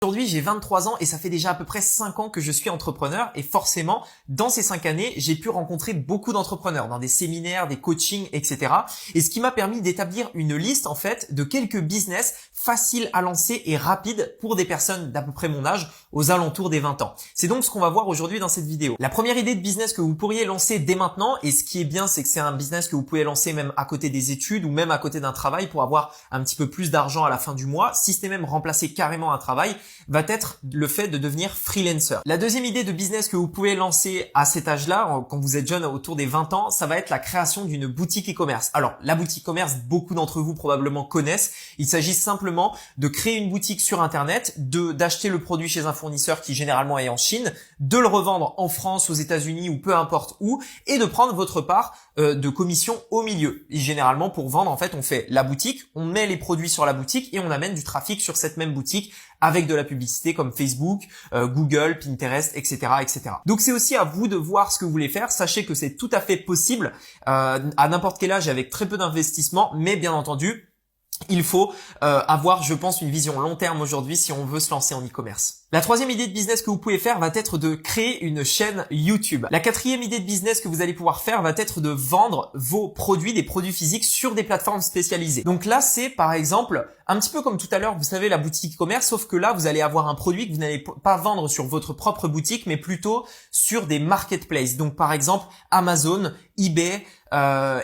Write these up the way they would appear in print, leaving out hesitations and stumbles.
Aujourd'hui, j'ai 23 ans et ça fait déjà à peu près 5 ans que je suis entrepreneur et forcément, dans ces 5 années, j'ai pu rencontrer beaucoup d'entrepreneurs dans des séminaires, des coachings, etc. Et ce qui m'a permis d'établir une liste en fait de quelques business faciles à lancer et rapides pour des personnes d'à peu près mon âge, aux alentours des 20 ans. C'est donc ce qu'on va voir aujourd'hui dans cette vidéo. La première idée de business que vous pourriez lancer dès maintenant, et ce qui est bien, c'est que c'est un business que vous pouvez lancer même à côté des études ou même à côté d'un travail pour avoir un petit peu plus d'argent à la fin du mois, si c'est même remplacer carrément un travail, va être le fait de devenir freelancer. La deuxième idée de business que vous pouvez lancer à cet âge-là, quand vous êtes jeune autour des 20 ans, ça va être la création d'une boutique e-commerce. Alors, la boutique e-commerce, beaucoup d'entre vous probablement connaissent. Il s'agit simplement de créer une boutique sur Internet, d'acheter le produit chez un fournisseur qui généralement est en Chine, de le revendre en France, aux États-Unis ou peu importe où, et de prendre votre part de commission au milieu. Et généralement, pour vendre, en fait, on fait la boutique, on met les produits sur la boutique et on amène du trafic sur cette même boutique avec de la publicité comme Facebook, Google, Pinterest, etc., etc. Donc c'est aussi à vous de voir ce que vous voulez faire. Sachez que c'est tout à fait possible à n'importe quel âge avec très peu d'investissement, mais bien entendu, il faut avoir, je pense, une vision long terme aujourd'hui si on veut se lancer en e-commerce. La troisième idée de business que vous pouvez faire va être de créer une chaîne YouTube. La quatrième idée de business que vous allez pouvoir faire va être de vendre vos produits, des produits physiques sur des plateformes spécialisées. Donc là, c'est par exemple un petit peu comme tout à l'heure, vous savez, la boutique e-commerce, sauf que là, vous allez avoir un produit que vous n'allez pas vendre sur votre propre boutique, mais plutôt sur des marketplaces. Donc par exemple, Amazon, eBay,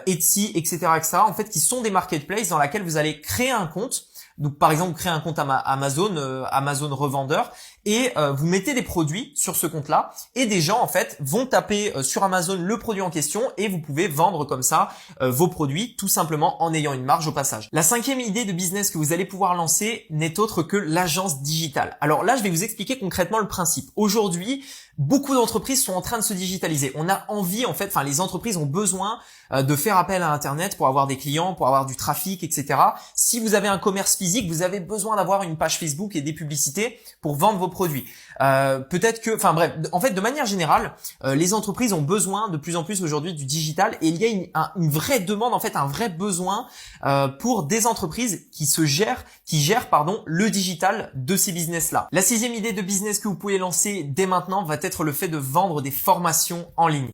Etsy, etc., etc. En fait, qui sont des marketplaces dans lesquels vous allez créer un compte. Donc par exemple, créer un compte Amazon, Amazon revendeur, et vous mettez des produits sur ce compte-là, et des gens en fait vont taper sur Amazon le produit en question, et vous pouvez vendre comme ça vos produits, tout simplement en ayant une marge au passage. La cinquième idée de business que vous allez pouvoir lancer n'est autre que l'agence digitale. Alors là, je vais vous expliquer concrètement le principe. Aujourd'hui, beaucoup d'entreprises sont en train de se digitaliser. On a envie, en fait, les entreprises ont besoin de faire appel à Internet pour avoir des clients, pour avoir du trafic, etc. Si vous avez un commerce physique, vous avez besoin d'avoir une page Facebook et des publicités pour vendre vos produits. Peut-être que, en fait, de manière générale, les entreprises ont besoin de plus en plus aujourd'hui du digital, et il y a une vraie demande, en fait, un vrai besoin pour des entreprises qui gèrent le digital de ces business-là. La sixième idée de business que vous pouvez lancer dès maintenant va être le fait de vendre des formations en ligne.